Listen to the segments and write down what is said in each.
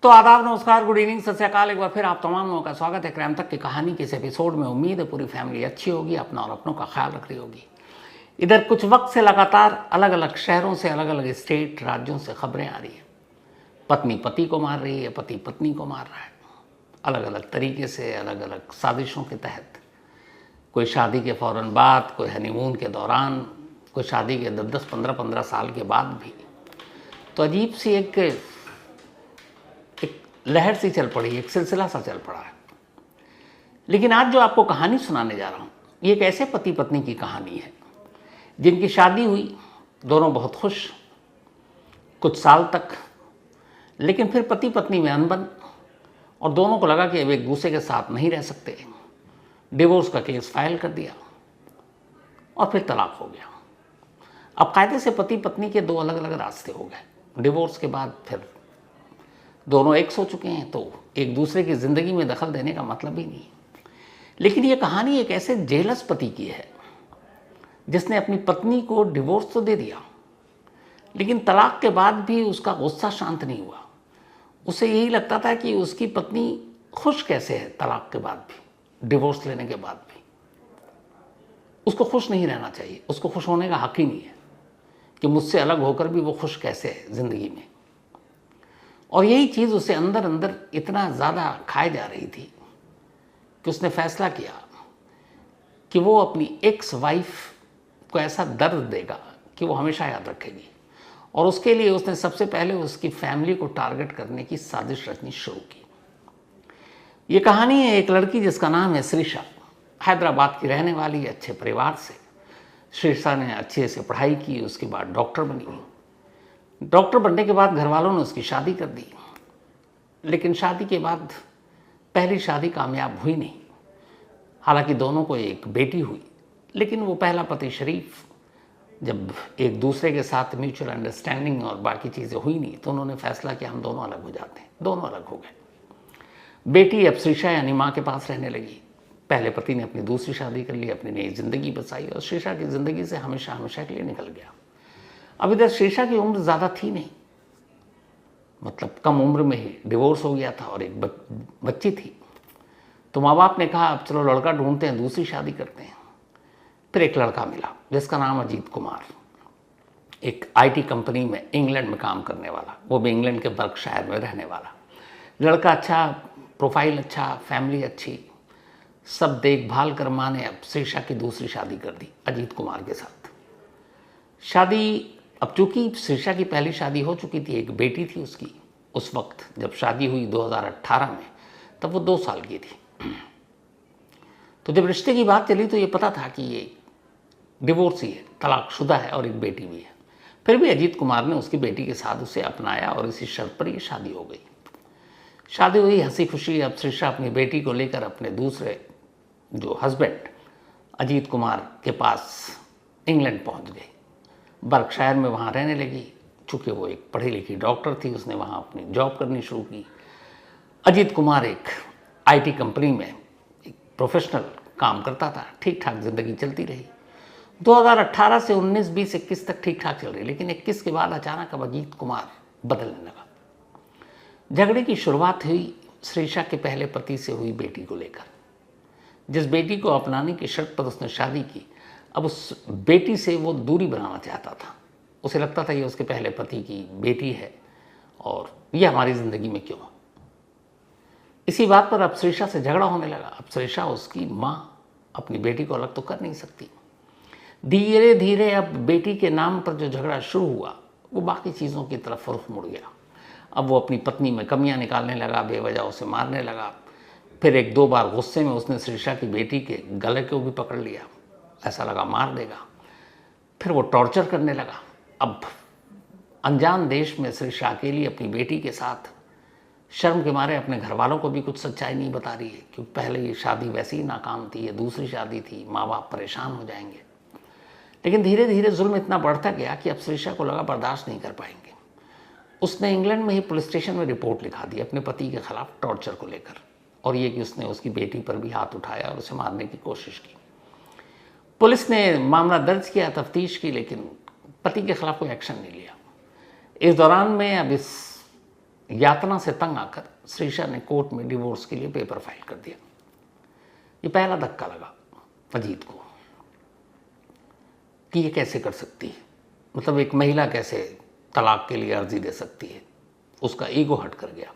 तो आदाब, नमस्कार, गुड इवनिंग, सत श्री अकाल। एक बार फिर आप तमाम लोगों का स्वागत है क्राइम तक की कहानी के इस एपिसोड में। उम्मीद है पूरी फैमिली अच्छी होगी, अपना और अपनों का ख्याल रख रही होगी। इधर कुछ वक्त से लगातार अलग अलग शहरों से, अलग अलग स्टेट, राज्यों से खबरें आ रही हैं। पत्नी पति को मार रही है, पति पत्नी को मार रहा है, अलग अलग तरीके से, अलग अलग साजिशों के तहत। कोई शादी के फ़ौरन बाद, कोई हनीमून के दौरान, कोई शादी के 10-10, 15-15 साल के बाद भी। तो अजीब सी एक लहर सी चल पड़ी, एक सिलसिला सा चल पड़ा है। लेकिन आज जो आपको कहानी सुनाने जा रहा हूँ, ये एक ऐसे पति पत्नी की कहानी है जिनकी शादी हुई, दोनों बहुत खुश कुछ साल तक, लेकिन फिर पति पत्नी में अनबन और दोनों को लगा कि अब एक दूसरे के साथ नहीं रह सकते। डिवोर्स का केस फाइल कर दिया और फिर तलाक हो गया। अब कायदे से पति पत्नी के दो अलग अलग रास्ते हो गए। डिवोर्स के बाद फिर दोनों एक सो चुके हैं, तो एक दूसरे की ज़िंदगी में दखल देने का मतलब ही नहीं। लेकिन ये कहानी एक ऐसे जेलस पति की है जिसने अपनी पत्नी को डिवोर्स तो दे दिया, लेकिन तलाक के बाद भी उसका गुस्सा शांत नहीं हुआ। उसे यही लगता था कि उसकी पत्नी खुश कैसे है तलाक के बाद भी, डिवोर्स लेने के बाद भी। उसको खुश नहीं रहना चाहिए, उसको खुश होने का हक ही नहीं है कि मुझसे अलग होकर भी वो खुश कैसे है ज़िंदगी में। और यही चीज़ उसे अंदर अंदर इतना ज़्यादा खाए जा रही थी कि उसने फैसला किया कि वो अपनी एक्स वाइफ को ऐसा दर्द देगा कि वो हमेशा याद रखेगी। और उसके लिए उसने सबसे पहले उसकी फैमिली को टारगेट करने की साजिश रचनी शुरू की। ये कहानी है एक लड़की जिसका नाम है श्रीषा। हैदराबाद की रहने वाली, अच्छे परिवार से। श्रीषा ने अच्छे से पढ़ाई की, उसके बाद डॉक्टर बनी। डॉक्टर बनने के बाद घर वालों ने उसकी शादी कर दी, लेकिन शादी के बाद पहली शादी कामयाब हुई नहीं। हालांकि दोनों को एक बेटी हुई, लेकिन वो पहला पति शरीफ जब एक दूसरे के साथ म्यूचुअल अंडरस्टैंडिंग और बाकी चीज़ें हुई नहीं, तो उन्होंने फैसला किया हम दोनों अलग हो जाते हैं। दोनों अलग हो गए। बेटी अब श्रीषा यानी माँ के पास रहने लगी। पहले पति ने अपनी दूसरी शादी कर ली, अपनी नई जिंदगी बसाई और श्रीषा की ज़िंदगी से हमेशा हमेशा के लिए निकल गया। अब इधर श्रीषा की उम्र ज़्यादा थी नहीं, मतलब कम उम्र में ही डिवोर्स हो गया था और एक बच्ची थी। तो माँ बाप ने कहा अब चलो लड़का ढूंढते हैं, दूसरी शादी करते हैं। फिर एक लड़का मिला जिसका नाम अजीत कुमार, एक आईटी कंपनी में इंग्लैंड में काम करने वाला, वो भी इंग्लैंड के बर्कशायर में रहने वाला लड़का। अच्छा, प्रोफाइल अच्छा, फैमिली अच्छी, सब देखभाल कर माँ ने अब श्रीषा की दूसरी शादी कर दी अजीत कुमार के साथ। शादी अब चूंकि श्रीषा की पहली शादी हो चुकी थी, एक बेटी थी उसकी। उस वक्त जब शादी हुई 2018 में, तब वो 2 साल की थी। तो जब रिश्ते की बात चली तो ये पता था कि ये डिवोर्स ही है, तलाकशुदा है और एक बेटी भी है। फिर भी अजीत कुमार ने उसकी बेटी के साथ उसे अपनाया और इसी शर्त पर ये शादी हो गई। शादी हुई हंसी खुशी। अब श्रीषा अपनी बेटी को लेकर अपने दूसरे जो हस्बैंड अजीत कुमार के पास इंग्लैंड पहुंच गई। बर्कशायर में वहाँ रहने लगी। चूँकि वो एक पढ़ी लिखी डॉक्टर थी, उसने वहाँ अपनी जॉब करनी शुरू की। अजीत कुमार एक आईटी कंपनी में एक प्रोफेशनल काम करता था। ठीक ठाक ज़िंदगी चलती रही। 2018 से 19, 20, 21 तक ठीक ठाक चल रही, लेकिन 21 के बाद अचानक अब अजीत कुमार बदलने लगा। झगड़े की शुरुआत हुई श्रीषा के पहले पति से हुई बेटी को लेकर। जिस बेटी को अपनाने की शर्त पर उसने शादी की, अब उस बेटी से वो दूरी बनाना चाहता था। उसे लगता था ये उसके पहले पति की बेटी है और ये हमारी ज़िंदगी में क्यों। इसी बात पर अब श्रीषा से झगड़ा होने लगा। अब श्रीषा, उसकी माँ, अपनी बेटी को अलग तो कर नहीं सकती। धीरे धीरे अब बेटी के नाम पर जो झगड़ा शुरू हुआ वो बाकी चीज़ों की तरफ रुख मुड़ गया। अब वो अपनी पत्नी में कमियां निकालने लगा, बेवजह उसे मारने लगा। फिर 1-2 बार गुस्से में उसने श्रीषा की बेटी के गले को भी पकड़ लिया, ऐसा लगा मार देगा। फिर वो टॉर्चर करने लगा। अब अनजान देश में श्रीषा अकेली अपनी बेटी के साथ शर्म के मारे अपने घर वालों को भी कुछ सच्चाई नहीं बता रही है, क्योंकि पहले ये शादी वैसे ही नाकाम थी, ये दूसरी शादी थी, माँ बाप परेशान हो जाएंगे। लेकिन धीरे धीरे जुल्म इतना बढ़ता गया कि अब श्रीषा को लगा बर्दाश्त नहीं कर पाएंगे। उसने इंग्लैंड में ही पुलिस स्टेशन में रिपोर्ट लिखा दी अपने पति के खिलाफ टॉर्चर को लेकर, और ये कि उसने उसकी बेटी पर भी हाथ उठाया और उसे मारने की कोशिश की। पुलिस ने मामला दर्ज किया, तफ्तीश की, लेकिन पति के खिलाफ कोई एक्शन नहीं लिया। इस दौरान में अब इस यातना से तंग आकर श्रीषा ने कोर्ट में डिवोर्स के लिए पेपर फाइल कर दिया। ये पहला धक्का लगा अजीत को कि ये कैसे कर सकती है, मतलब एक महिला कैसे तलाक के लिए अर्जी दे सकती है। उसका ईगो हट कर गया।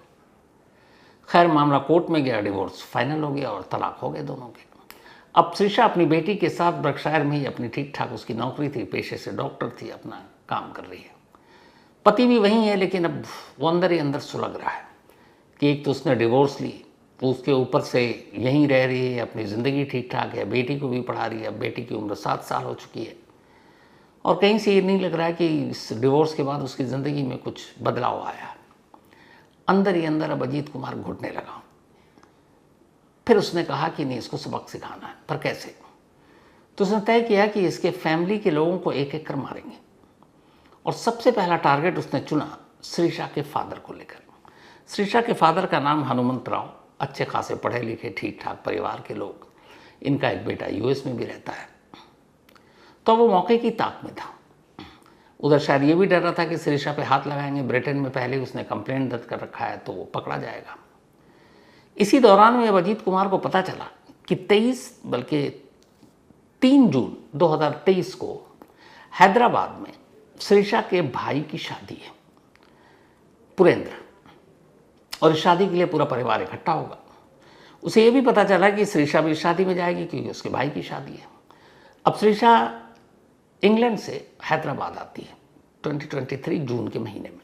खैर मामला कोर्ट में गया, डिवोर्स फाइनल हो गया और तलाक हो गए दोनों के। अब श्रीषा अपनी बेटी के साथ बर्कशायर में ही अपनी ठीक ठाक उसकी नौकरी थी, पेशे से डॉक्टर थी, अपना काम कर रही है। पति भी वहीं है, लेकिन अब वो अंदर ही अंदर सुलग रहा है कि एक तो उसने डिवोर्स ली, तो उसके ऊपर से यहीं रह रही है, अपनी ज़िंदगी ठीक ठाक है, बेटी को भी पढ़ा रही है। अब बेटी की उम्र 7 साल हो चुकी है और कहीं से ये नहीं लग रहा है कि इस डिवोर्स के बाद उसकी ज़िंदगी में कुछ बदलाव आया। अंदर ही अंदर अब अजीत कुमार घुटने लगा। फिर उसने कहा कि नहीं, इसको सबक सिखाना है, पर कैसे? तो उसने तय किया कि इसके फैमिली के लोगों को एक एक कर मारेंगे और सबसे पहला टारगेट उसने चुना श्रीषा के फादर को लेकर। श्रीषा के फादर का नाम हनुमंत राव, अच्छे खासे पढ़े लिखे ठीक ठाक परिवार के लोग। इनका एक बेटा यूएस में भी रहता है। तो वो मौके की ताक में था। उधर शायद ये भी डर रहा था कि श्रीषा पे हाथ लगाएंगे, ब्रिटेन में पहले उसने कंप्लेंट दर्ज कर रखा है तो वो पकड़ा जाएगा। इसी दौरान में अब अजीत कुमार को पता चला कि 3 जून 2023 को हैदराबाद में श्रीषा के भाई की शादी है, पुरेंद्र, और इस शादी के लिए पूरा परिवार इकट्ठा होगा। उसे ये भी पता चला कि श्रीषा भी शादी में जाएगी क्योंकि उसके भाई की शादी है। अब श्रीषा इंग्लैंड से हैदराबाद आती है 2023 जून के महीने में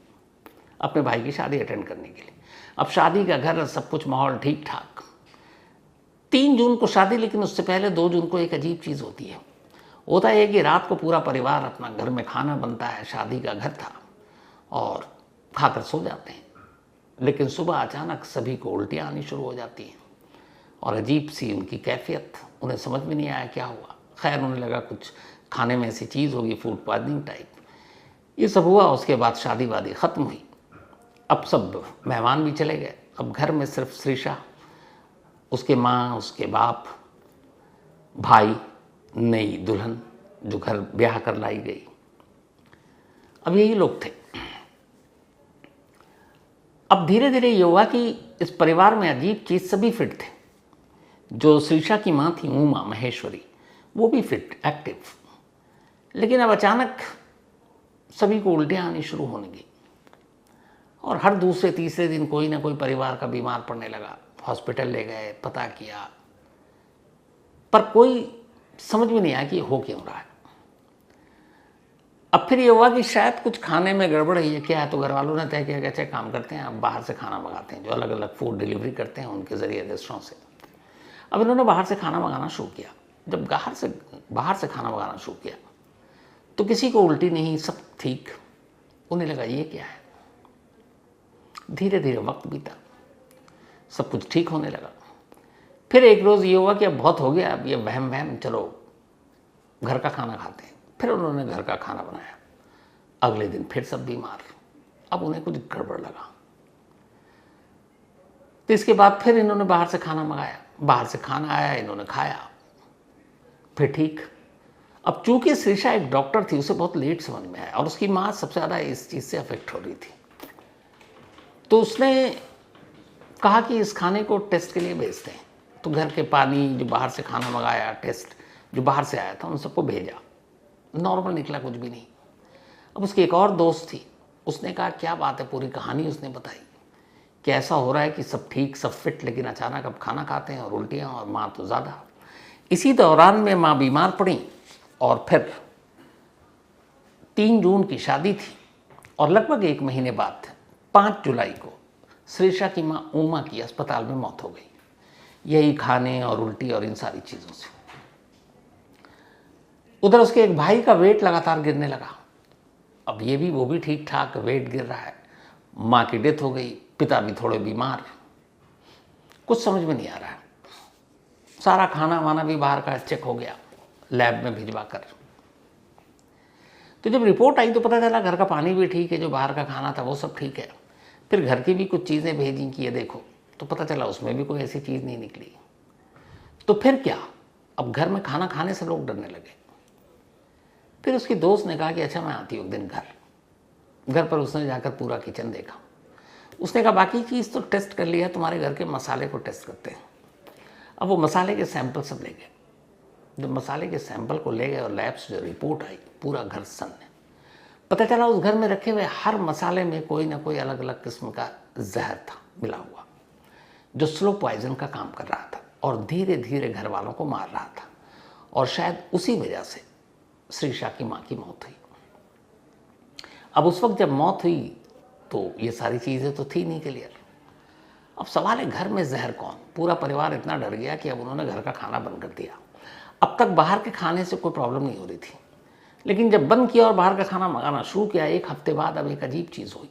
अपने भाई की शादी अटेंड करने के लिए। अब शादी का घर, सब कुछ माहौल ठीक ठाक। 3 जून को शादी, लेकिन उससे पहले 2 जून को एक अजीब चीज़ होती है। होता है कि रात को पूरा परिवार अपना घर में खाना बनता है, शादी का घर था, और खाकर सो जाते हैं। लेकिन सुबह अचानक सभी को उल्टियाँ आनी शुरू हो जाती हैं और अजीब सी उनकी कैफियत, उन्हें समझ में नहीं आया क्या हुआ। खैर उन्हें लगा कुछ खाने में ऐसी चीज़ होगी, फूड पॉइजनिंग टाइप। ये सब हुआ। उसके बाद शादी वादी ख़त्म हुई। अब सब मेहमान भी चले गए। अब घर में सिर्फ श्रीषा, उसके माँ, उसके बाप, भाई, नई दुल्हन जो घर ब्याह कर लाई गई, अब यही लोग थे। अब धीरे धीरे ये हुआ कि इस परिवार में अजीब चीज़, सभी फिट थे। जो श्रीषा की माँ थी उमा महेश्वरी, वो भी फिट, एक्टिव। लेकिन अब अचानक सभी को उल्टियाँ आनी शुरू होने लगी और हर दूसरे तीसरे दिन कोई ना कोई परिवार का बीमार पड़ने लगा। हॉस्पिटल ले गए, पता किया, पर कोई समझ में नहीं आया कि हो क्यों रहा है। अब फिर ये हुआ कि शायद कुछ खाने में गड़बड़ है, क्या है। तो घर वालों ने तय किया कि अच्छा काम करते हैं, अब बाहर से खाना मंगाते हैं। जो अलग अलग फूड डिलीवरी करते हैं उनके ज़रिए रेस्टोरेंट से। अब इन्होंने बाहर से खाना मंगाना शुरू किया। जब बाहर से खाना मंगाना शुरू किया तो किसी को उल्टी नहीं, सब ठीक। उन्हें लगा ये क्या है। धीरे धीरे वक्त बीता, सब कुछ ठीक होने लगा। फिर एक रोज़ ये हुआ कि अब बहुत हो गया, अब ये वहम, चलो घर का खाना खाते हैं। फिर उन्होंने घर का खाना बनाया। अगले दिन फिर सब बीमार। अब उन्हें कुछ गड़बड़ लगा, तो इसके बाद फिर इन्होंने बाहर से खाना मंगाया। बाहर से खाना आया, इन्होंने खाया, फिर ठीक। अब चूंकि श्रीषा एक डॉक्टर थी, उसे बहुत लेट समझ में आया और उसकी माँ सबसे ज़्यादा इस चीज़ से अफेक्ट हो रही थी। तो उसने कहा कि इस खाने को टेस्ट के लिए भेजते हैं। तो घर के पानी, जो बाहर से खाना मंगाया, टेस्ट जो बाहर से आया था, उन सबको भेजा। नॉर्मल निकला, कुछ भी नहीं। अब उसकी एक और दोस्त थी, उसने कहा क्या बात है, पूरी कहानी उसने बताई कि ऐसा हो रहा है कि सब ठीक, सब फिट, लेकिन अचानक अब खाना खाते हैं और उल्टियाँ, और माँ तो ज़्यादा। इसी दौरान में माँ बीमार पड़ी और फिर 3 जून की शादी थी और लगभग 1 महीने बाद 5 जुलाई को श्रीषा की माँ उमा की अस्पताल में मौत हो गई, यही खाने और उल्टी और इन सारी चीज़ों से। उधर उसके एक भाई का वेट लगातार गिरने लगा। अब ये भी, वो भी ठीक ठाक, वेट गिर रहा है। माँ की डेथ हो गई, पिता भी थोड़े बीमार। कुछ समझ में नहीं आ रहा है। सारा खाना वाना भी बाहर का चेक हो गया, लैब में भिजवा कर। तो जब रिपोर्ट आई तो पता चला घर का पानी भी ठीक है, जो बाहर का खाना था वो सब ठीक है। फिर घर की भी कुछ चीज़ें भेजी कि ये देखो, तो पता चला उसमें भी कोई ऐसी चीज़ नहीं निकली। तो फिर क्या, अब घर में खाना खाने से लोग डरने लगे। फिर उसकी दोस्त ने कहा कि अच्छा मैं आती हूँ एक दिन घर पर उसने जाकर पूरा किचन देखा। उसने कहा बाकी चीज़ तो टेस्ट कर लिया, तुम्हारे घर के मसाले को टेस्ट करते हैं। अब वो मसाले के सैंपल सब ले गए। जब मसाले के सैंपल को ले गए और लैब से जो रिपोर्ट आई, पूरा घर सन्न है। पता चला उस घर में रखे हुए हर मसाले में कोई ना कोई अलग अलग किस्म का जहर था मिला हुआ, जो स्लो पॉइजन का काम कर रहा था और धीरे धीरे घर वालों को मार रहा था। और शायद उसी वजह से श्रीषा की माँ की मौत हुई। अब उस वक्त जब मौत हुई तो ये सारी चीज़ें तो थी नहीं क्लियर। अब सवाल है घर में जहर कौन। पूरा परिवार इतना डर गया कि अब उन्होंने घर का खाना बंद कर दिया। अब तक बाहर के खाने से कोई प्रॉब्लम नहीं हो रही थी, लेकिन जब बंद किया और बाहर का खाना मंगाना शुरू किया, एक हफ्ते बाद अब एक अजीब चीज़ हुई।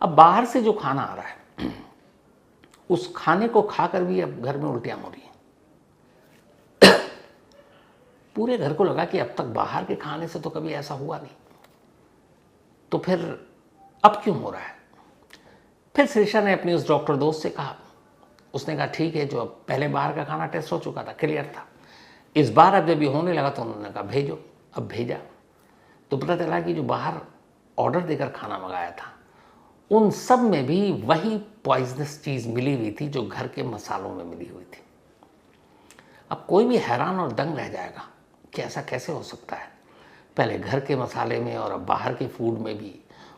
अब बाहर से जो खाना आ रहा है उस खाने को खाकर भी अब घर में उल्टियाँ हो रही हैं। पूरे घर को लगा कि अब तक बाहर के खाने से तो कभी ऐसा हुआ नहीं, तो फिर अब क्यों हो रहा है। फिर श्रीषा ने अपनी उस डॉक्टर दोस्त से कहा। उसने कहा ठीक है, जो अब पहले बाहर का खाना टेस्ट हो चुका था, क्लियर था, इस बार अब जब ये होने लगा तो उन्होंने कहा भेजो। अब भेजा तो पता चला कि जो बाहर ऑर्डर देकर खाना मंगाया था उन सब में भी वही पॉइजनस चीज़ मिली हुई थी जो घर के मसालों में मिली हुई थी। अब कोई भी हैरान और दंग रह जाएगा कि ऐसा कैसे हो सकता है, पहले घर के मसाले में और अब बाहर के फूड में भी,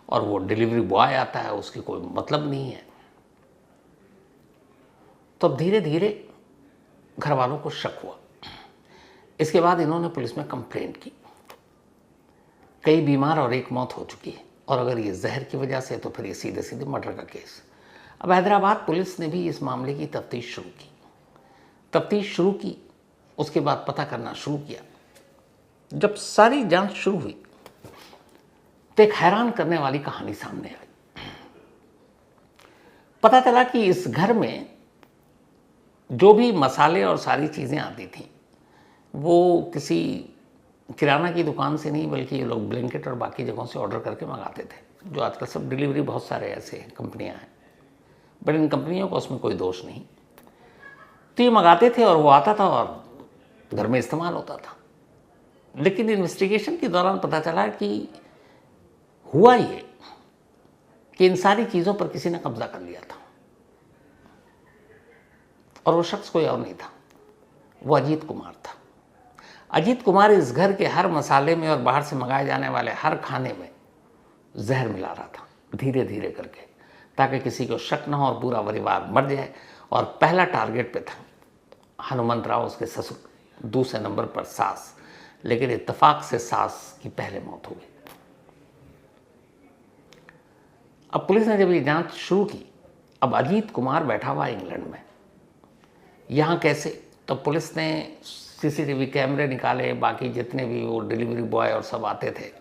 और वो डिलीवरी बॉय आता है उसकी कोई मतलब नहीं है। तो अब धीरे धीरे घर वालों को शक हुआ। इसके बाद इन्होंने पुलिस में कंप्लेंट की। कई बीमार और एक मौत हो चुकी है, और अगर ये जहर की वजह से तो फिर ये सीधे सीधे मर्डर का केस। अब हैदराबाद पुलिस ने भी इस मामले की तफ्तीश शुरू की। उसके बाद पता करना शुरू किया। जब सारी जांच शुरू हुई तो एक हैरान करने वाली कहानी सामने आई। पता चला कि इस घर में जो भी मसाले और सारी चीज़ें आती थीं वो किसी किराना की दुकान से नहीं, बल्कि ये लोग ब्लिंकिट और बाकी जगहों से ऑर्डर करके मंगाते थे। जो आजकल सब डिलीवरी, बहुत सारे ऐसे कंपनियां हैं, बट इन कंपनियों का उसमें कोई दोष नहीं। तो ये मंगाते थे और वो आता था और घर में इस्तेमाल होता था। लेकिन इन्वेस्टिगेशन के दौरान पता चला कि हुआ ये कि इन सारी चीज़ों पर किसी ने कब्जा कर लिया था, और वो शख्स कोई और नहीं था, वो अजीत कुमार था। अजीत कुमार इस घर के हर मसाले में और बाहर से मंगाए जाने वाले हर खाने में जहर मिला रहा था, धीरे धीरे करके, ताकि किसी को शक न हो और पूरा परिवार मर जाए। और पहला टारगेट पे था हनुमंत राव, उसके ससुर, दूसरे नंबर पर सास, लेकिन इत्तेफाक से सास की पहले मौत हो गई। अब पुलिस ने जब ये जांच शुरू की, अब अजीत कुमार बैठा हुआ इंग्लैंड में, यहाँ कैसे, तो पुलिस ने सीसीटीवी कैमरे निकाले, बाकी जितने भी वो डिलीवरी बॉय और सब आते थे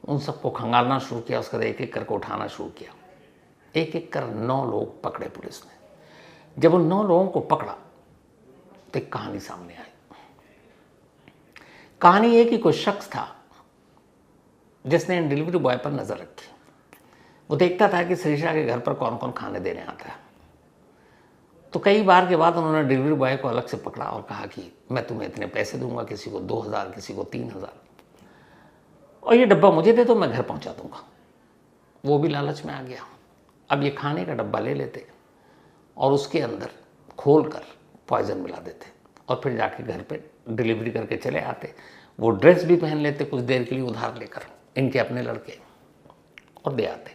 उन सबको खंगालना शुरू किया। उसके बाद एक एक करके उठाना शुरू किया। एक एक कर 9 लोग पकड़े पुलिस ने। जब उन 9 लोगों को पकड़ा तो एक कहानी सामने आई। कहानी ये कि कोई शख्स था जिसने डिलीवरी बॉय पर नजर रखी। वो देखता था कि श्रीषा के घर पर कौन कौन खाने देने आता है। तो कई बार के बाद उन्होंने डिलीवरी बॉय को अलग से पकड़ा और कहा कि मैं तुम्हें इतने पैसे दूंगा, किसी को 2000, किसी को 3000, और ये डब्बा मुझे दे दो, मैं घर पहुंचा दूंगा। वो भी लालच में आ गया। अब ये खाने का डब्बा ले लेते और उसके अंदर खोल कर पॉइजन मिला देते, और फिर जाके घर पे डिलीवरी करके चले आते। वो ड्रेस भी पहन लेते कुछ देर के लिए उधार लेकर, इनके अपने लड़के, और दे आते।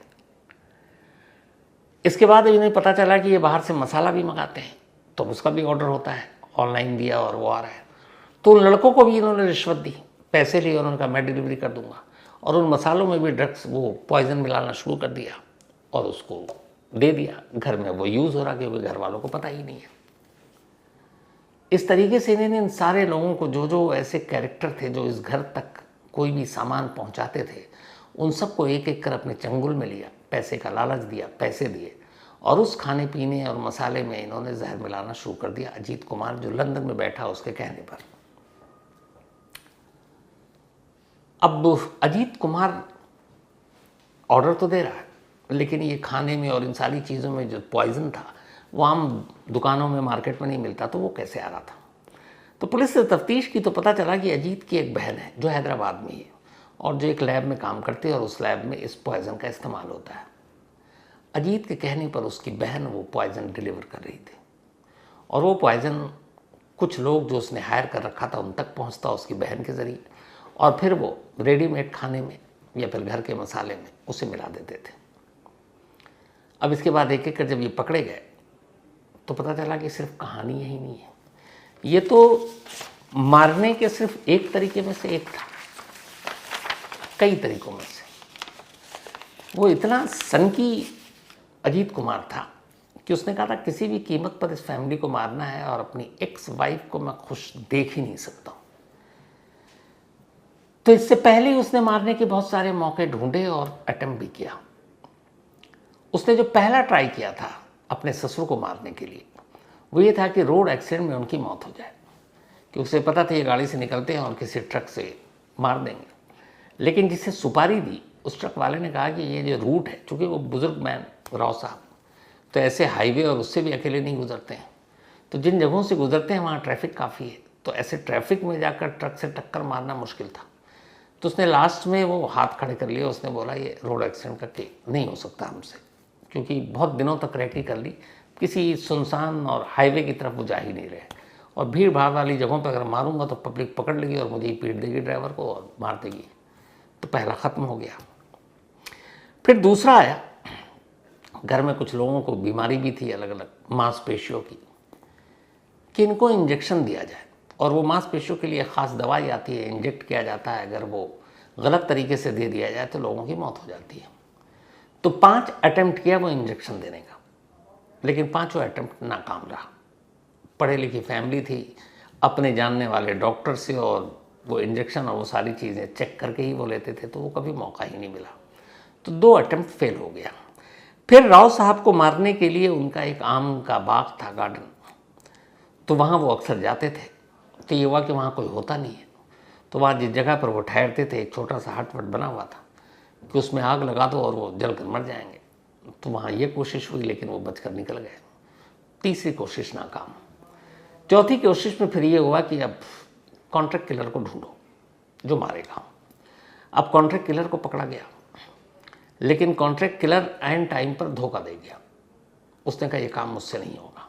इसके बाद इन्हें पता चला कि ये बाहर से मसाला भी मंगाते हैं, तो उसका भी ऑर्डर होता है, ऑनलाइन दिया और वो आ रहा है। तो उन लड़कों को भी इन्होंने रिश्वत दी, पैसे लिए, उन्होंने कहा मैं डिलीवरी कर दूंगा, और उन मसालों में भी ड्रग्स, वो पॉइजन मिलाना शुरू कर दिया और उसको दे दिया। घर में वो यूज़ हो रहा, क्योंकि घर वालों को पता ही नहीं है। इस तरीके से इन्होंने इन सारे लोगों को, जो जो ऐसे कैरेक्टर थे जो इस घर तक कोई भी सामान पहुंचाते थे, उन सबको एक एक कर अपने चंगुल में लिया, पैसे का लालच दिया, पैसे दिए, और उस खाने पीने और मसाले में इन्होंने जहर मिलाना शुरू कर दिया। अजीत कुमार जो लंदन में बैठा उसके कहने पर। अब अजीत कुमार ऑर्डर तो दे रहा है, लेकिन ये खाने में और इन सारी चीज़ों में जो पॉइजन था वो आम दुकानों में, मार्केट में नहीं मिलता, तो वो कैसे आ रहा था। तो पुलिस से तफ्तीश की तो पता चला कि अजीत की एक बहन है जो हैदराबाद में ही है, और जो एक लैब में काम करती है, और उस लैब में इस पॉइजन का इस्तेमाल होता है। अजीत के कहने पर उसकी बहन वो पॉइज़न डिलीवर कर रही थी और वो पॉइज़न कुछ लोग जो उसने हायर कर रखा था उन तक पहुंचता उसकी बहन के ज़रिए, और फिर वो रेडीमेड खाने में या फिर घर के मसाले में उसे मिला देते थे। अब इसके बाद एक एक कर जब ये पकड़े गए तो पता चला कि सिर्फ कहानी यही नहीं है, ये तो मारने के सिर्फ एक तरीके में से एक था, कई तरीकों में से। वो इतना सनकी अजीत कुमार था कि उसने कहा था किसी भी कीमत पर इस फैमिली को मारना है और अपनी एक्स वाइफ को मैं खुश देख ही नहीं सकता हूं। तो इससे पहले ही उसने मारने के बहुत सारे मौके ढूंढे और अटेम्प्ट भी किया। उसने जो पहला ट्राई किया था अपने ससुर को मारने के लिए वो ये था कि रोड एक्सीडेंट में उनकी मौत हो जाए, कि उसे पता था ये गाड़ी से निकलते हैं और किसी ट्रक से मार देंगे। लेकिन जिसे सुपारी दी उस ट्रक वाले ने कहा कि ये जो रूट है, चूँकि वो बुजुर्ग मैन राव साहब तो ऐसे हाईवे और उससे भी अकेले नहीं गुजरते हैं, तो जिन जगहों से गुजरते हैं वहाँ ट्रैफिक काफ़ी है, तो ऐसे ट्रैफिक में जाकर ट्रक से टक्कर मारना मुश्किल था। तो उसने लास्ट में वो हाथ खड़े कर लिए, उसने बोला ये रोड एक्सीडेंट का केस नहीं हो सकता हमसे, क्योंकि बहुत दिनों तक रेकी कर ली, किसी सुनसान और हाईवे की तरफ वो जा ही नहीं रहे, और भीड़ भाड़ वाली जगहों पर अगर मारूंगा तो पब्लिक पकड़ लेगी और मुझे ही पीट देगी ड्राइवर को और मार देगी। तो पहला ख़त्म हो गया। फिर दूसरा आया, घर में कुछ लोगों को बीमारी भी थी अलग अलग मांसपेशियों की, कि इनको इंजेक्शन दिया जाए, और वो मांसपेशियों के लिए ख़ास दवाई आती है, इंजेक्ट किया जाता है, अगर वो गलत तरीके से दे दिया जाए तो लोगों की मौत हो जाती है। तो 5 अटेम्प्ट किया वो इंजेक्शन देने का, लेकिन 5वां अटेम्प्ट नाकाम रहा। पढ़े लिखी फैमिली थी, अपने जानने वाले डॉक्टर से और वो इंजेक्शन और वो सारी चीज़ें चेक करके ही वो लेते थे, तो वो कभी मौका ही नहीं मिला। तो 2 अटेम्प्ट फेल हो गया। फिर राव साहब को मारने के लिए उनका एक आम का बाग था, गार्डन, तो वहाँ वो अक्सर जाते थे। तो ये हुआ कि वहाँ कोई होता नहीं है, तो वहाँ जिस जगह पर वो ठहरते थे एक छोटा सा हट वट बना हुआ था कि उसमें आग लगा दो और वो जल कर मर जाएंगे। तो वहाँ ये कोशिश हुई लेकिन वो बचकर निकल गए। तीसरी कोशिश नाकाम। चौथी कोशिश में फिर ये हुआ कि अब कॉन्ट्रैक्ट किलर को ढूंढो जो मारेगा। अब कॉन्ट्रैक्ट किलर को पकड़ा गया, लेकिन कॉन्ट्रैक्ट किलर एंड टाइम पर धोखा दे गया। उसने कहा ये काम मुझसे नहीं होगा।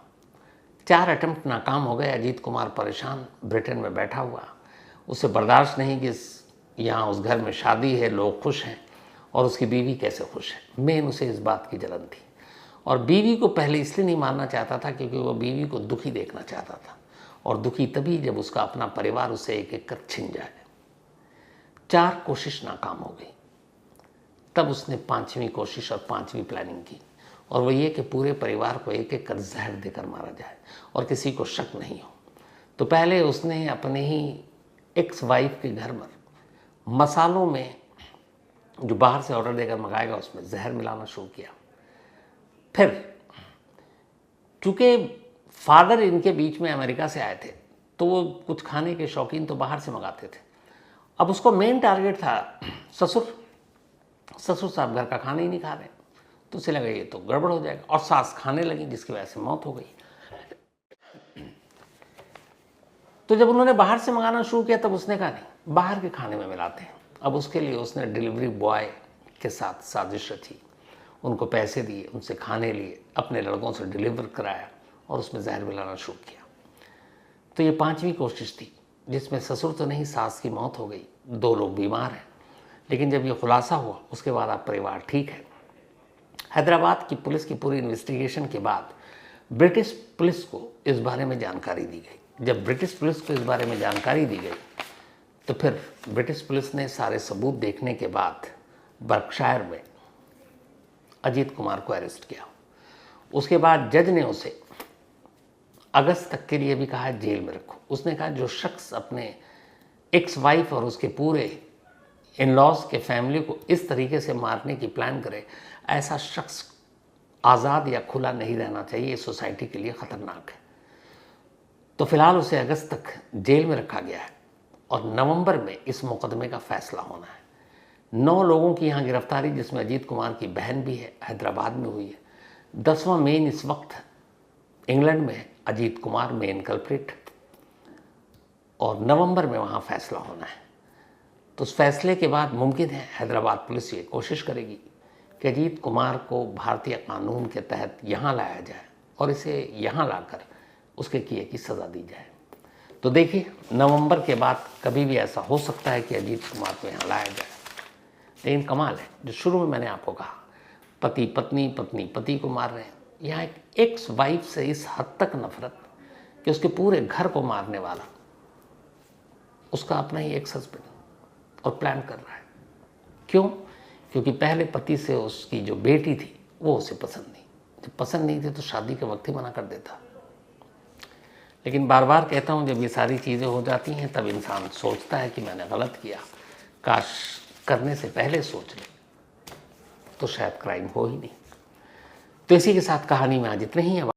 4 अटेम्प्ट नाकाम हो गए। अजीत कुमार परेशान ब्रिटेन में बैठा हुआ, उसे बर्दाश्त नहीं कि यहाँ उस घर में शादी है, लोग खुश हैं और उसकी बीवी कैसे खुश है। मेन उसे इस बात की जलन थी, और बीवी को पहले इसलिए नहीं मारना चाहता था क्योंकि वो बीवी को दुखी देखना चाहता था, और दुखी तभी जब उसका अपना परिवार उसे एक एक कर छिन जाए। 4 कोशिश नाकाम हो गई। तब उसने 5वीं कोशिश और 5वीं प्लानिंग की, और वो ये कि पूरे परिवार को एक एक कर जहर देकर मारा जाए और किसी को शक नहीं हो। तो पहले उसने अपने ही एक्स वाइफ के घर पर मसालों में जो बाहर से ऑर्डर देकर मंगाएगा उसमें जहर मिलाना शुरू किया। फिर चूँकि फादर इनके बीच में अमेरिका से आए थे, तो वो कुछ खाने के शौकीन तो बाहर से मंगाते थे। अब उसको मेन टारगेट था ससुर साहब घर का खाना ही नहीं खा रहे, तो उसे लगा ये तो गड़बड़ हो जाएगा, और सास खाने लगी जिसकी वजह से मौत हो गई। तो जब उन्होंने बाहर से मंगाना शुरू किया तब उसने कहा नहीं, बाहर के खाने में मिलाते हैं। अब उसके लिए उसने डिलीवरी बॉय के साथ साजिश रची, उनको पैसे दिए, उनसे खाने लिए, अपने लड़कों से डिलीवर कराया और उसमें जहर मिलाना शुरू किया। तो ये 5वीं कोशिश थी जिसमें ससुर तो नहीं, सास की मौत हो गई, 2 लोग बीमार हैं। लेकिन जब ये खुलासा हुआ उसके बाद अब परिवार ठीक है। हैदराबाद की पुलिस की पूरी इन्वेस्टिगेशन के बाद ब्रिटिश पुलिस को इस बारे में जानकारी दी गई। जब ब्रिटिश पुलिस को इस बारे में जानकारी दी गई तो फिर ब्रिटिश पुलिस ने सारे सबूत देखने के बाद बर्कशायर में अजीत कुमार को अरेस्ट किया। उसके बाद जज ने उसे अगस्त तक के लिए भी कहा जेल में रखो। उसने कहा जो शख्स अपने एक्स वाइफ और उसके पूरे इन लॉज के फैमिली को इस तरीके से मारने की प्लान करे, ऐसा शख्स आज़ाद या खुला नहीं रहना चाहिए, सोसाइटी के लिए ख़तरनाक है। तो फिलहाल उसे अगस्त तक जेल में रखा गया है और नवंबर में इस मुकदमे का फैसला होना है। 9 लोगों की यहाँ गिरफ्तारी, जिसमें अजीत कुमार की बहन भी है, हैदराबाद में हुई है। 10वां मेन इस वक्त इंग्लैंड में है, अजीत कुमार मेन कल्प्रिट, और नवंबर में वहाँ फैसला होना है। तो उस फैसले के बाद मुमकिन है हैदराबाद पुलिस ये कोशिश करेगी कि अजीत कुमार को भारतीय कानून के तहत यहाँ लाया जाए और इसे यहाँ लाकर उसके किए की सज़ा दी जाए। तो देखिए, नवंबर के बाद कभी भी ऐसा हो सकता है कि अजीत कुमार को यहाँ लाया जाए। लेकिन कमाल है, जो शुरू में मैंने आपको कहा, पति पत्नी, पत्नी पति को मार रहे हैं, यहाँ एक एक्स वाइफ से इस हद तक नफरत कि उसके पूरे घर को मारने वाला उसका अपना ही एक्स हस्बैंड और प्लान कर रहा है। क्यों? क्योंकि पहले पति से उसकी जो बेटी थी वो उसे पसंद नहीं, जब पसंद नहीं थी तो शादी के वक्त ही मना कर देता। लेकिन बार बार कहता हूँ, जब ये सारी चीज़ें हो जाती हैं तब इंसान सोचता है कि मैंने गलत किया, काश करने से पहले सोच ले तो शायद क्राइम हो ही नहीं। तो इसी के साथ कहानी में आज इतने ही है।